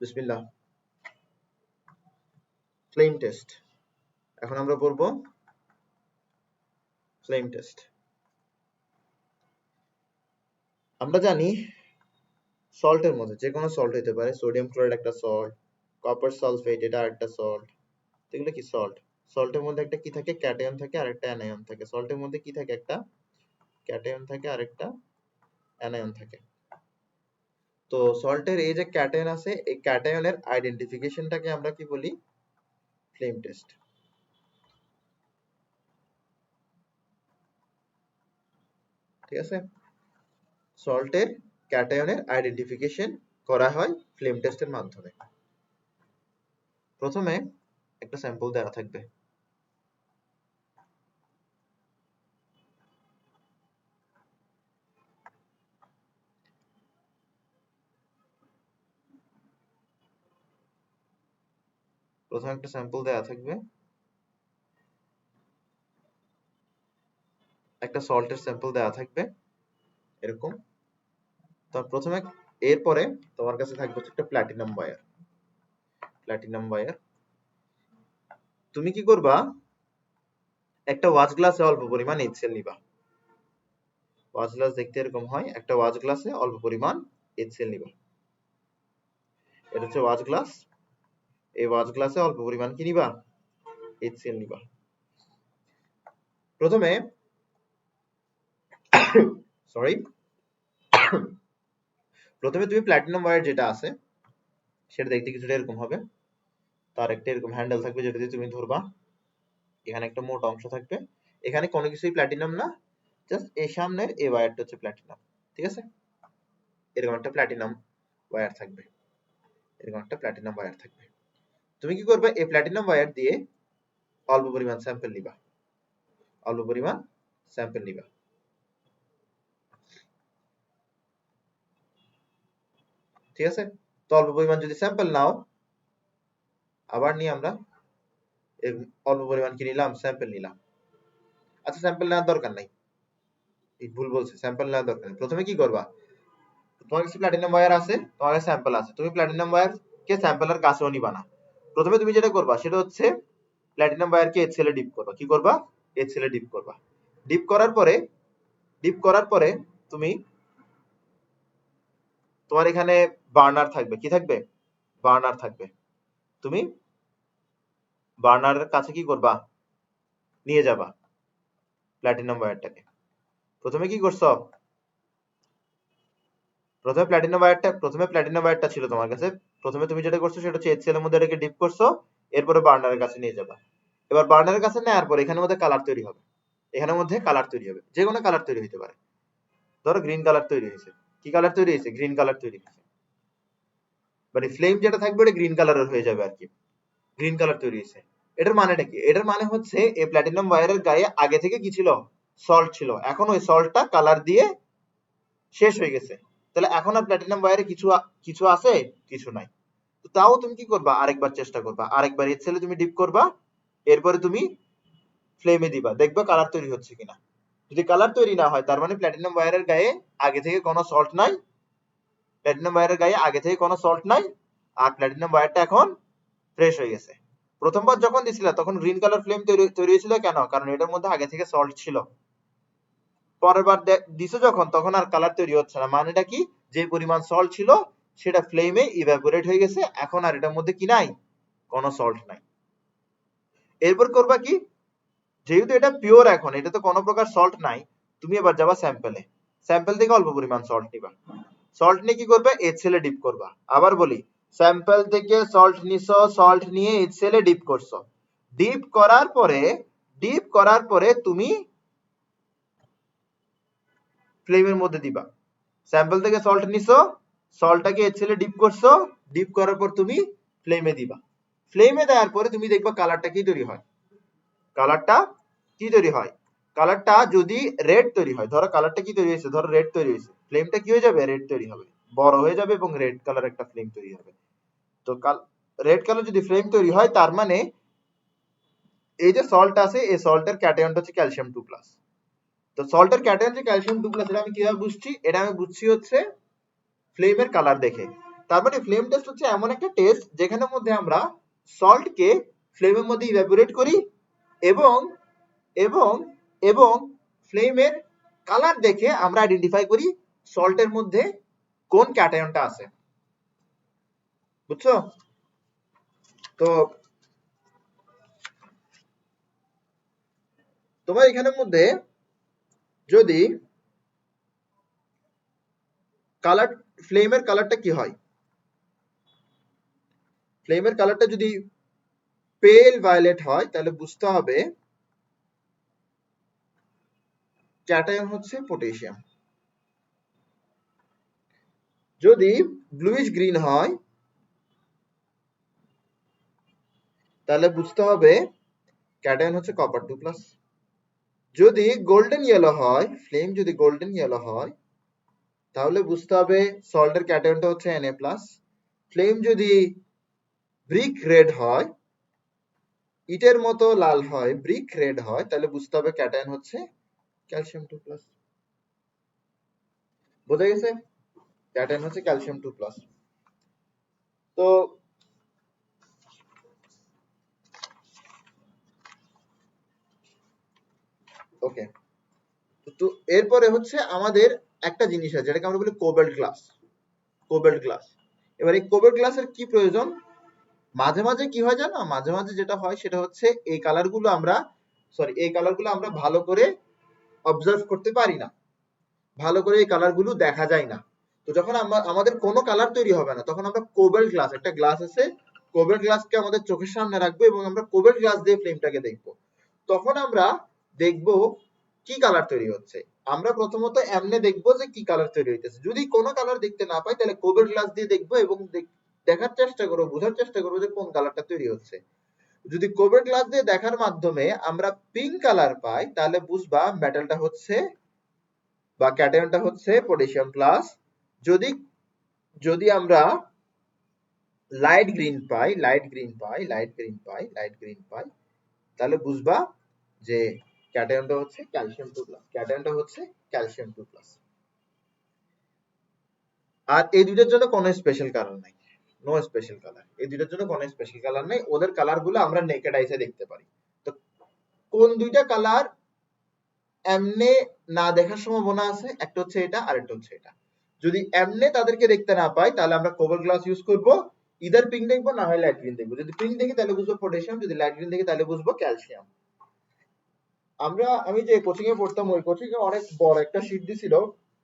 বিসমিল্লাহ। Flame test. এখন আমরা পড়ব ফ্লেম টেস্ট। আমরা জানি সল্টের মধ্যে যে কোনো সল্ট হতে পারে, সোডিয়াম ক্লোরাইড একটা সল্ট, কপার সালফেট এটা আরেকটা সল্ট। এগুলো কি সল্ট? সল্টের মধ্যে একটা কি থাকে? ক্যাটায়ন থাকে আর একটা অ্যানায়ন থাকে। সল্টের মধ্যে কি থাকে? একটা ক্যাটায়ন থাকে আর একটা অ্যানায়ন থাকে। তো সল্টের এই যে ক্যাটায়ন আছে, এই ক্যাটায়নের আইডেন্টিফিকেশনটাকে আমরা কি বলি? Flame test. ঠিক আছে? সল্টের ক্যাটায়নের আইডেন্টিফিকেশন করা হয় ফ্লেম টেস্টের মাধ্যমে। প্রথমে একটা স্যাম্পল দেওয়া থাকবে। প্রথমে একটা স্যাম্পল দেওয়া থাকবে, একটা সল্টের স্যাম্পল দেওয়া থাকবে এরকম। তো প্রথমে এরপরে তোমার কাছে থাকবে একটা প্ল্যাটিনাম ওয়্যার। প্ল্যাটিনাম ওয়্যার তুমি কি করবা? একটা ওয়াচ গ্লাসে অল্প পরিমাণ HCl নিবা। ওয়াচ গ্লাস দেখতে এরকম হয়। একটা ওয়াচ গ্লাসে অল্প পরিমাণ HCl নিবা। এটা হচ্ছে ওয়াচ গ্লাস। এই ওয়াচ গ্লাসে অল্প পরিমাণ কি নিবা? HCl নিবা। প্রথমে সরি প্রথমে তুমি প্ল্যাটিনাম ওয়্যার যেটা আছে সেটা দেখতে কিছুটা এরকম হবে। তার একটা এরকম হ্যান্ডেল থাকবে যেটা দিয়ে তুমি ধরবা। এখানে একটা মোটা অংশ থাকবে। এখানে কোনো কিছুই প্ল্যাটিনাম না, জাস্ট এই সামনের এই ওয়্যারটা হচ্ছে প্ল্যাটিনাম। ঠিক আছে? এরকম একটা প্ল্যাটিনাম ওয়্যার থাকবে। এরকম একটা প্ল্যাটিনাম ওয়্যার থাকবে। তুমি কি করবে? এই প্ল্যাটিনাম ওয়্যার দিয়ে অল্প পরিমাণ স্যাম্পল নিবা। অল্প পরিমাণ স্যাম্পল নিবা। ঠিক আছে? তো অল্প পরিমাণ যদি স্যাম্পল নাও, আবার নিয়ে আমরা অল্প পরিমাণ কি নিলাম? স্যাম্পল নিলাম। আচ্ছা, স্যাম্পল নেওয়ার দরকার নাই। ভুল বলছে, স্যাম্পল নেওয়ার দরকার নেই। প্রথমে কি করবা? তোমার কাছে প্ল্যাটিনাম ওয়্যার আছে, তোমার কাছে স্যাম্পল আছে। তুমি প্ল্যাটিনাম ওয়্যার কে স্যাম্পলের কাছেও নিবা না। প্রথমে তুমি যেটা করবা সেটা হচ্ছে প্ল্যাটিনাম ওয়্যার কে HCl এ ডিপ করবা। কি করবা? HCl এ ডিপ করবা। ডিপ করার পরে তুমি তোমার এখানে বার্নার থাকবে। কি থাকবে? বার্নার থাকবে। তুমি বার্নারের কাছে কি করবা? নিয়ে যাবা প্ল্যাটিনাম ওয়্যারটাকে। প্রথমে কি করছো? প্রথমে প্ল্যাটিনাম ওয়্যারটা ছিল তোমার কাছে। প্রথমে তুমি যেটা করছো সেটা হচ্ছে HCl এর মধ্যে এটাকে ডিপ করছো, এরপরে বার্নারের কাছে নিয়ে যাবা। এবার বার্নারের কাছে নেওয়ার পর এখানের মধ্যে কালার তৈরি হবে। এখানের মধ্যে কালার তৈরি হবে, যে কোনো কালার তৈরি হতে পারে। ধরো গ্রিন কালার তৈরি হয়েছে। কি কালার তৈরি হয়েছে? গ্রিন কালার তৈরি হয়েছে। মানে ফ্লেম যেটা থাকবে ওটা গ্রিন কালারের হয়ে যাবে আর কি। গ্রিন কালার তৈরি হয়েছে। এটার মানেটা কি? এটার মানে হচ্ছে এই প্ল্যাটিনাম ওয়্যারের গায়ে আগে থেকে কি ছিল? সল্ট ছিল। এখন ওই সল্টটা কালার দিয়ে শেষ হয়ে গেছে। তাহলে এখন আর প্ল্যাটিনাম ওয়্যারে কিছু আছে? কিছু নাই। তো তাও তুমি কি করবা? আরেকবার চেষ্টা করবা। আরেকবার HCl তুমি ডিপ করবা, এরপরে তুমি ফ্লেমে দিবা, দেখবা কালার তৈরি হচ্ছে কিনা। যদি কালার তৈরি না হয় তার মানে প্ল্যাটিনাম ওয়্যারের গায়ে আগে থেকে কোনো সল্ট নাই। প্ল্যাটিনাম ওয়্যারের গায়ে আগে থেকে কোনো সল্ট নাই, আর প্ল্যাটিনাম ওয়্যারটা এখন ফ্রেশ হয়ে গেছে। প্রথমবার যখন দিছিল তখন গ্রিন কালার ফ্লেম তৈরি হয়েছিল কেন? কারণ এটার মধ্যে আগে থেকে সল্ট ছিল। পরের বার দিছো যখন, তখন আর কালার তৈরি হচ্ছে না। মানেটা কি? যে পরিমাণ সল্ট ছিল সেটা ফ্লেমে ইভাপোরেট হয়ে গেছে, এখন আর এটার মধ্যে কি নাই? কোনো সল্ট নাই। এরপর করবা কি? যেহেতু এটা পিওর, এখন এটা তো কোনো প্রকার সল্ট নাই, তুমি এবার যাবা স্যাম্পলে। স্যাম্পল থেকে অল্প পরিমাণ সল্ট নিবা। সল্ট নিয়ে কি করবে? HCl এ ডিপ করবা। আবার বলি, স্যাম্পল থেকে সল্ট নিছো, সল্ট নিয়ে HCl এ ডিপ করছো। ডিপ করার পরে তুমি ফ্লেমের মধ্যে দিবা। স্যাম্পল থেকে সল্ট নিছো, সল্টটাকে HCl এ ডিপ করছো, ডিপ করার পর তুমি ফ্লেমে দিবা। ফ্লেমে দেওয়ার পরে তুমি দেখবা কালারটা কি তৈরি হয়। কালারটা কি তৈরি হয়? কালারটা যদি রেড তৈরি হয়, ধরো কালারটা কি তৈরি হয়েছে? ধরো রেড তৈরি হয়েছে, ফ্লেমটা কি হয়ে যাবে? রেড তৈরি হবে, বড় হয়ে যাবে এবং রেড কালার একটা ফ্লেম তৈরি হবে। তো রেড কালার যদি ফ্লেম তৈরি হয় তার মানে এই যে সল্ট আছে, এই সল্টের ক্যাটায়নটা হচ্ছে ক্যালসিয়াম 2+। তো সল্টের ক্যাটায়ন যে ক্যালসিয়াম 2+, এটা আমি কিভাবে বুঝছি? এটা আমি বুঝছি হচ্ছে ফ্লেমের কালার দেখে। তার মানে ফ্লেম টেস্ট হচ্ছে এমন একটা টেস্ট যেখানের মধ্যে আমরা সল্ট কে ফ্লেমের মধ্যে ইভাপোরেট করি এবং এবং এবং ফ্লেমের কালার দেখে আমরা আইডেন্টিফাই করি সল্টের মধ্যে কোন ক্যাটায়নটা আছে। বুঝছো? তো তোমার এখানের মধ্যে যদি কালার, ফ্লেমের কালারটা কি হয়, ফ্লেমের কালারটা যদি পেল ভায়োলেট হয় তাহলে বুঝতে হবে ক্যাটায়ন হচ্ছে পটাশিয়াম। যদি ব্লুইশ গ্রিন হয় তাহলে বুঝতে হবে ক্যাটায়ন হচ্ছে কপার 2+। যদি গোল্ডেন ইয়েলো হয়, ফ্লেম যদি গোল্ডেন ইয়েলো হয় তাহলে বুঝতে হবে সল্টের ক্যাটায়নটা হচ্ছে Na+। ফ্লেম যদি ব্রিক রেড হয়, ইটের মতো লাল হয়, ব্রিক রেড হয়, তাহলে বুঝতে হবে ক্যাটায়ন হচ্ছে ক্যালসিয়াম 2+। বোঝা গেছে? ক্যাটায়ন হচ্ছে ক্যালসিয়াম 2+। তো ওকে, তো এরপরে হচ্ছে আমাদের একটা জিনিস আছে যেটাকে আমরা বলি কোবাল্ট গ্লাস। কোবাল্ট গ্লাস, এবার এই কোবাল্ট গ্লাসের কি প্রয়োজন? মাঝে মাঝে কি হয় জানো, মাঝে মাঝে যেটা হয় সেটা হচ্ছে এই কালারগুলো আমরা ভালো করে অবজার্ভ করতে পারি না, ভালো করে এই কালারগুলো দেখা যায় না। তো যখন আমাদের কোনো কালার তৈরি হবে না তখন আমরা কোবাল্ট গ্লাস, একটা গ্লাস আছে, কোবাল্ট গ্লাসকে আমাদের চোখের সামনে রাখবো এবং আমরা কোবাল্ট গ্লাস দিয়ে ফ্লেমটাকে দেখবো। তখন আমরা দেখবো কি কালার তৈরি হচ্ছে। আমরা প্রথমত এমনে দেখবো যে কি কালার তৈরি হইতেছে। যদি কোনো কালার দেখতে না পাই তাহলে কোবাল্ট গ্লাস দিয়ে দেখবো এবং দেখার চেষ্টা করবো, বোঝার চেষ্টা করবো যে কোন কালারটা তৈরি হচ্ছে। যদি কোবাল্ট গ্লাস দিয়ে দেখার মাধ্যমে আমরা পিঙ্ক কালার পাই তাহলে বুঝবা মেটালটা হচ্ছে বা ক্যাটায়নটা হচ্ছে পটাশিয়াম প্লাস। যদি যদি আমরা লাইট গ্রিন পাই, তাহলে বুঝবা যে ক্যাটায়নটা হচ্ছে ক্যালসিয়াম 2+। আর এই দুইটার জন্য কোনো স্পেশাল কালার নাই, নো স্পেশাল কালার। এই দুইটার জন্য কোনো স্পেশাল কালার নাই, ওদের কালার গুলো আমরা নেকেড আইসে দেখতে পারি। তো কোন দুইটা কালার এমনে না দেখার সম্ভাবনা আছে, একটা হচ্ছে এটা আর একটা হচ্ছে এটা। যদি এমনে তাদেরকে দেখতে না পাই তাহলে আমরা কোবাল্ট গ্লাস ইউজ করব, ইদার পিঙ্ক দেখবো না হয় লাইট গ্রিন দেখবো। যদি পিঙ্ক দেখি তাহলে বুঝবো পটাশিয়াম, যদি লাইট গ্রিন দেখি তাহলে বুঝবো ক্যালসিয়াম। আমি যে কোচিং এ পড়তাম ওই কোচিং এ অনেক বড় একটা শীট দিছিল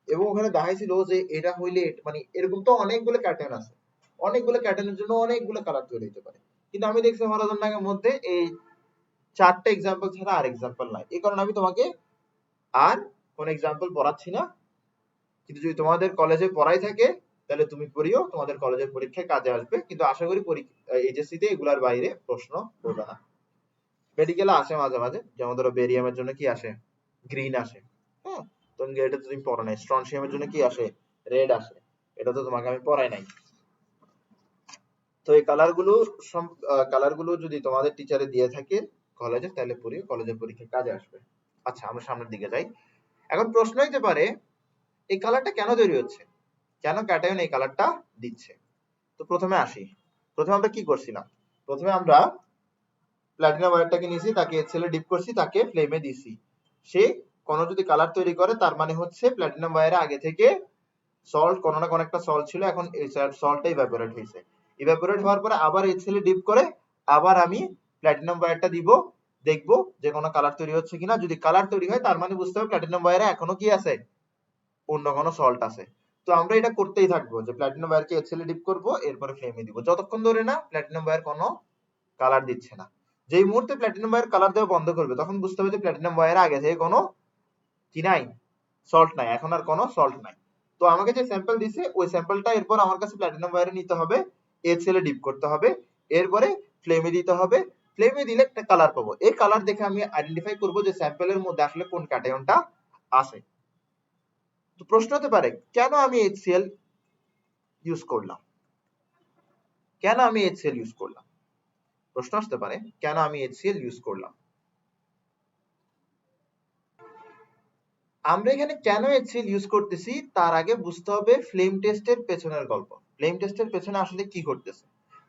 এবং ওখানে দেখাইছিল যে এটা হইলে মানে এরকম তো অনেকগুলো ক্যাটায়ন আছে, অনেকগুলো ক্যাটায়নের জন্য অনেকগুলো কালার তৈরি হতে পারে। কিন্তু আমি দেখছি হরাধনডাঙ্গার মধ্যে এই চারটা এক্সাম্পল ছাড়া আর এক্সাম্পল নাই। এই কারণে আমি তোমাকে আর কোন এক্সাম্পল পড়াচ্ছি না। কিন্তু যদি তোমাদের কলেজে পড়াই থাকে তাহলে তুমি পড়িও, তোমাদের কলেজের পরীক্ষায় কাজে আসবে। কিন্তু আশা করি এইচএসসি তে এগুলার বাইরে প্রশ্ন করবে না। মেডিকেলে আসে মাঝে মাঝে, যেমন ধরো বেরিয়ামের জন্য কি আসে, গ্রিন আসে। হ্যাঁ, তো এটা তো তুমি পড়ো নাই। স্ট্রনশিয়ামের জন্য কি আসে, রেড আসে। এটা তো তোমাকে আমি পড়াই নাই। তো এই কালার গুলো যদি তোমাদের টিচারে দিয়ে থাকে কলেজে তাহলে পড়িও, কলেজের পরীক্ষায় কাজে আসবে। আচ্ছা, আমরা সামনের দিকে যাই। এখন প্রশ্ন হইতে পারে এই কালারটা কেন তৈরি হচ্ছে, কেন ক্যাটায়ন এই কালারটা দিচ্ছে। তো প্রথমে আসি, প্রথমে আমরা কি করছিলাম, প্রথমে আমরা প্লাটিনাম ওয়্যারটাকে নিয়েছি, তাকে HCl ডিপ করছি, তাকে ফ্লেমে দিছি। সে কোনো যদি কালার তৈরি করে তার মানে হচ্ছে প্লাটিনাম ওয়্যারে আগে থেকে সল্ট, কোনো না কোনো একটা সল্ট ছিল, এখন এই সল্টটা ইভাপোরেট হয়েছে। ইভাপোরেট হওয়ার পরে আবার HCl ডিপ করে আবার আমি প্লাটিনাম ওয়্যারটা দিব, দেখবো যে কোনো কালার তৈরি হচ্ছে কিনা। যদি কালার তৈরি হয় তার মানে বুঝতে হবে প্লাটিনাম ওয়্যারে এখনো কি আছে, অন্য কোনো সল্ট আছে। তো আমরা এটা করতেই থাকবো যে প্লাটিনাম ওয়্যারকে HCl ডিপ করবো, এরপরে ফ্লেমে দিব, যতক্ষণ ধরে না প্লাটিনাম ওয়্যার কোনো কালার দিচ্ছে না। যেই মুহূর্তে প্লাটিনাম ওয়্যার কালার দেওয়া বন্ধ করবে তখন বুঝতে হবে যে প্লাটিনাম ওয়্যারে আগে থেকে কোনো কি নাই, সল্ট নাই, এখন আর কোনো সল্ট নাই। তো আমাকে যে স্যাম্পল দিছে ওই স্যাম্পলটা এরপর আমার কাছে প্লাটিনাম ওয়্যারে নিতে হবে, HCl এ ডিপ করতে হবে, এরপরে ফ্লেমে দিতে হবে। ফ্লেমে দিলে একটা কালার পাবো, এই কালার দেখে আমি আইডেন্টিফাই করব যে স্যাম্পলের মধ্যে আসলে কোন ক্যাটায়নটা আছে। তো প্রশ্ন হতে পারে কেন আমি HCl ইউজ করলাম, কেন আমি HCl ইউজ করলাম, প্রশ্ন আসতে পারে কেন আমি HCl ইউজ করলাম। আমরা এখানে কেন HCl ইউজ করতেছি তার আগে বুঝতে হবে ফ্লেম টেস্টের পেছনের গল্প। ফ্লেম টেস্টের পেছনে আসলে কি ঘটতেছে,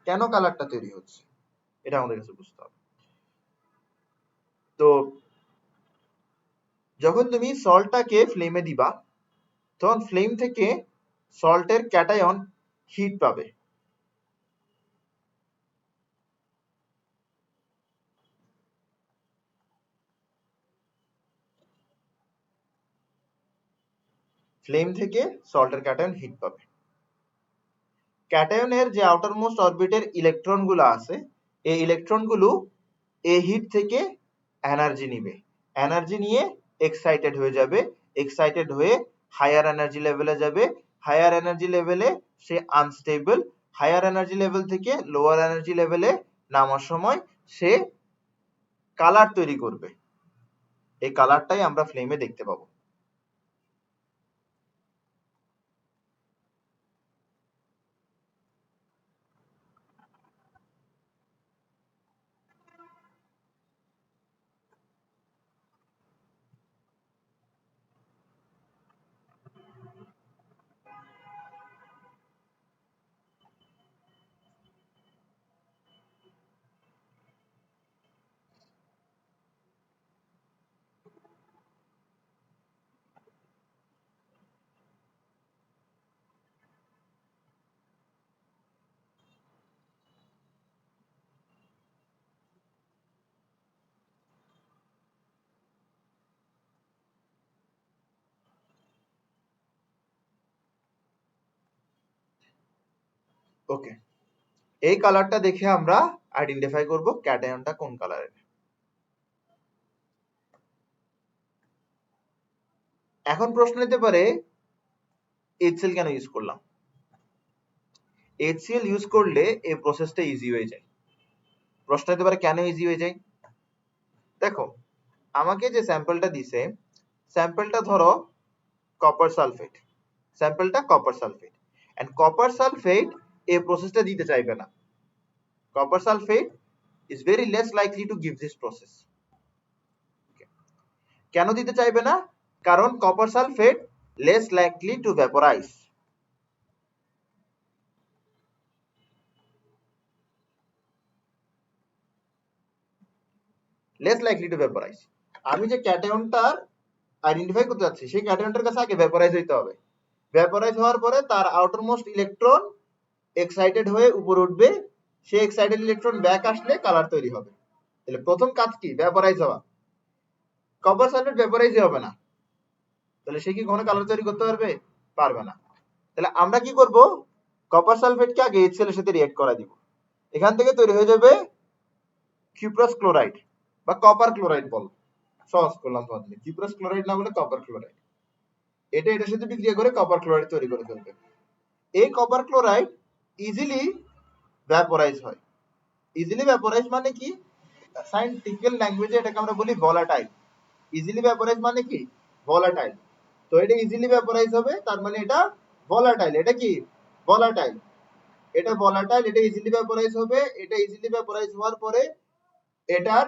কেন কালারটা তৈরি হচ্ছে, এটা আমাদের কাছে বুঝতে হবে। তো যখন তুমি সল্টটাকে ফ্লেমে দিবা, তখন ফ্লেম থেকে সল্টের ক্যাটায়ন হিট পাবে। ফ্লেম থেকে সল্টের ক্যাটায়ন হিট পাবে। ক্যাটায়নের যে আউটার মোস্ট অরবিটের ইলেকট্রন গুলো আছে, এই ইলেকট্রন গুলো এই হিট থেকে এনার্জি নিবে, এনার্জি নিয়ে এক্সাইটেড হয়ে যাবে, এক্সাইটেড হয়ে হায়ার এনার্জি লেভেলে যাবে, হায়ার এনার্জি লেভেলে সে আনস্টেবল, হায়ার এনার্জি লেভেল থেকে লোয়ার এনার্জি লেভেলে নামার সময় সে কালার তৈরি করবে। এই কালারটাই আমরা ফ্লেমে দেখতে পাবো। ওকে, এই কালারটা দেখে আমরা আইডেন্টিফাই করব ক্যাটায়নটা কোন কালারের। এখন প্রশ্ন নিতে পারে HCl কেন ইউজ করলাম। HCl ইউজ করলে এই প্রসেসটা ইজি হয়ে যায়। প্রশ্ন নিতে পারে কেন ইজি হয়ে যায়। দেখো, আমাকে যে স্যাম্পলটা দিছে, স্যাম্পলটা ধরো কপার সালফেট, স্যাম্পলটা copper sulphate, and copper sulphate এই প্রসেসটা দিতে চাইবে না। Copper sulphate is very less likely to give this process. কেন দিতে চাইবে না? কারণ copper sulphate less likely to vaporise. Less likely to vaporise. আমি যে ক্যাটায়নটা আইডেন্টিফাই করতে যাচ্ছি, সেই ক্যাটায়নটার কাছে আগে ভ্যাপোরাইজ হইতে হবে। ভ্যাপোরাইজ হওয়ার পরে তার আউটার মোস্ট ইলেকট্রন এক্সাইটেড হয়ে উপরে উঠবে, সেই এক্সাইটেড ইলেকট্রন ব্যাক আসলে কালার তৈরি হবে। তাহলে প্রথম কাজ কি? ভ্যাপোরাইজ হওয়া। কপার সালফেট ভ্যাপোরাইজই হবে না, তাহলে সে কি কখনো কালার তৈরি করতে পারবে? পারবে না। তাহলে আমরা কি করব? কপার সালফেটকে আগে HCl এর সাথে রিঅ্যাক্ট করা দিব। এখান থেকে তৈরি হয়ে যাবে কিউপ্রাস ক্লোরাইড বা কপার ক্লোরাইড বল, সহজ করলাম তোমাদের। কিউপ্রাস ক্লোরাইড না বলে কপার ক্লোরাইড। এটা এটার সাথে বিক্রিয়া করে কপার ক্লোরাইড তৈরি করে ফেলবে। এই কপার ক্লোরাইড ইজিলি ভ্যাপোরাইজ হয়। ইজিলি ভ্যাপোরাইজ মানে কি? সায়েন্টিফিক ল্যাঙ্গুয়েজে এটাকে আমরা বলি ভোলাটাইল। ইজিলি ভ্যাপোরাইজ মানে কি? ভোলাটাইল। তো এটা ইজিলি ভ্যাপোরাইজ হবে, তার মানে এটা ভোলাটাইল। এটা কি? ভোলাটাইল। এটা ভোলাটাইল, এটা ইজিলি ভ্যাপোরাইজ হবে। এটা ইজিলি ভ্যাপোরাইজ হওয়ার পরে এটার,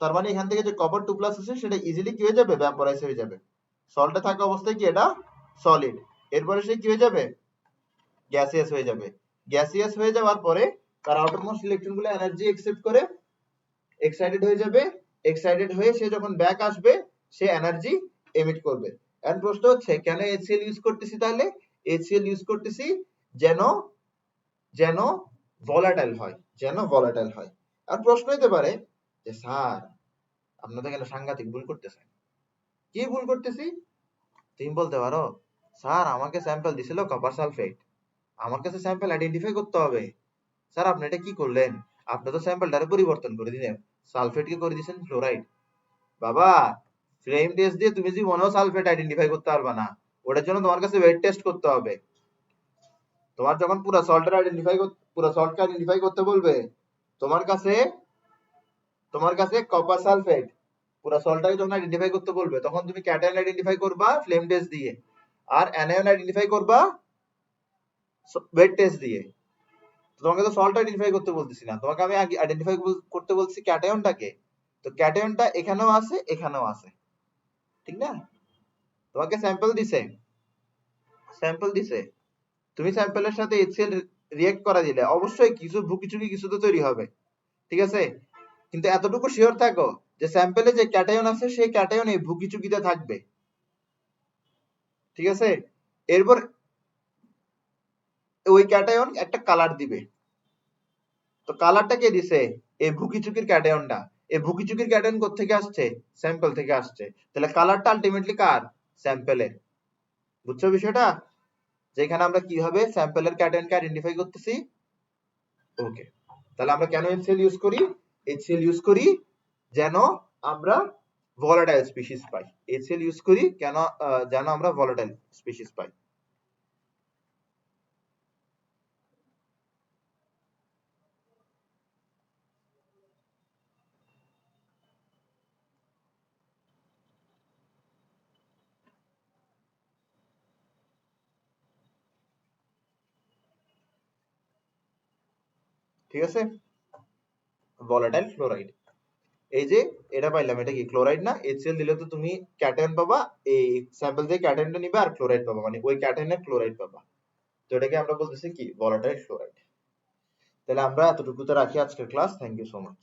তার মানে এখান থেকে যে কপার 2+ আছে সেটা ইজিলি কি হয়ে যাবে? ভ্যাপোরাইজ হয়ে যাবে। সল্টে থাকা অবস্থায় কি এটা সলিড, এরপরে সে কি হয়ে যাবে? গ্যাসিয়াস হয়ে যাবে। গ্যাসিয়াস হয়ে যাওয়ার পরে তার আউটারমোস্ট ইলেকট্রনগুলো এনার্জি অ্যাকসেপ্ট করে এক্সাইটেড হয়ে যাবে। এক্সাইটেড হয়ে সে যখন ব্যাক আসবে সে এনার্জি এমিট করবে। এন্ড প্রশ্ন হচ্ছে কেন HCl ইউজ করতেছি? তাহলে HCl ইউজ করতেছি যেন যেন ভোলাটাইল হয়, যেন ভোলাটাইল হয়। আর প্রশ্ন হতে পারে যে স্যার আপনাদের কেন সাংঘাতিক ভুল করতেছেন। কি ভুল করতেছি? তুমি বলতে পারো স্যার আমাকে স্যাম্পল দিছিল কপার সালফেট, আমার কাছে স্যাম্পল আইডেন্টিফাই করতে হবে। স্যার আপনি এটা কি করলেন? আপনি তো স্যাম্পলটারে পরিবর্তন করে দিলেন, সালফেট কে করে দিয়েছেন ফ্লোরাইড। বাবা, ফ্লেম টেস্ট দিয়ে তুমি জীবনেও সালফেট আইডেন্টিফাই করতে পারবে না। ওটার জন্য তোমার কাছে ওয়েট টেস্ট করতে হবে। তোমার যখন পুরো সল্টকে আইডেন্টিফাই করতে বলবে, তোমার কাছে কপার সালফেট পুরো সল্টটাকে যখন আইডেন্টিফাই করতে বলবে, তখন তুমি ক্যাটায়ন আইডেন্টিফাই করবা ফ্লেম টেস্ট দিয়ে, আর অ্যানায়ন আইডেন্টিফাই করবা ওয়েট টেস্ট দিয়ে। তোমাকে তো সল্ট আইডেন্টিফাই করতে বলতেছি না, তোমাকে আমি আইডেন্টিফাই করতে বলছি ক্যাটায়নটাকে। তো ক্যাটায়নটা এখানেও আছে, এখানেও আছে, ঠিক না? তোমাকে স্যাম্পল দিছে, স্যাম্পল দিছে তুমি স্যাম্পলের সাথে HCl রিয়েক্ট করা দিলে অবশ্যই কিছু ভুকিচুকি কিছু তো তৈরি হবে, ঠিক আছে? কিন্তু এতটুকু শিওর থাকো যে স্যাম্পলে যে ক্যাটায়ন আছে সেই ক্যাটায়ন এই ভুকিচুকিতে থাকবে, ঠিক আছে? এরপর ওই ক্যাটায়ন একটা কালার দিবে, তো কালারটা কে দিছে? এই ভুকিচুকির ক্যাটায়নটা। এই ভুকিচুকির ক্যাটায়ন কোত্থেকে আসছে? স্যাম্পল থেকে আসছে। তাহলে কালারটা আলটিমেটলি কার? স্যাম্পলের। বুঝছো বিষয়টা? যেখানে আমরা কিভাবে স্যাম্পলের ক্যাটায়নকে আইডেন্টিফাই করতেছি। ওকে, তাহলে আমরা কেন HCl ইউজ করি? HCl ইউজ করি যেন আমরা ভলাটাইল স্পিসিস পাই। HCl ইউজ করি কেন? যেন আমরা ভলাটাইল স্পিসিস পাই। ঠিক আছে? ভলাটাইল ফ্লোরাইড, এই যে এটা পাইলাম, এটা কি ক্লোরাইড না? HCl দিলে তো তুমি ক্যাটায়ন পাবা, এই স্যাম্পল থেকে ক্যাটায়নটা নিবে আর ক্লোরাইড পাবা, মানে ওই ক্যাটায়নের ক্লোরাইড পাবা। তো এটাকে আমরা বলতেছি কি? Volatile fluoride. তাহলে আমরা এতটুকুতে রাখি আজকের class. Thank you so much.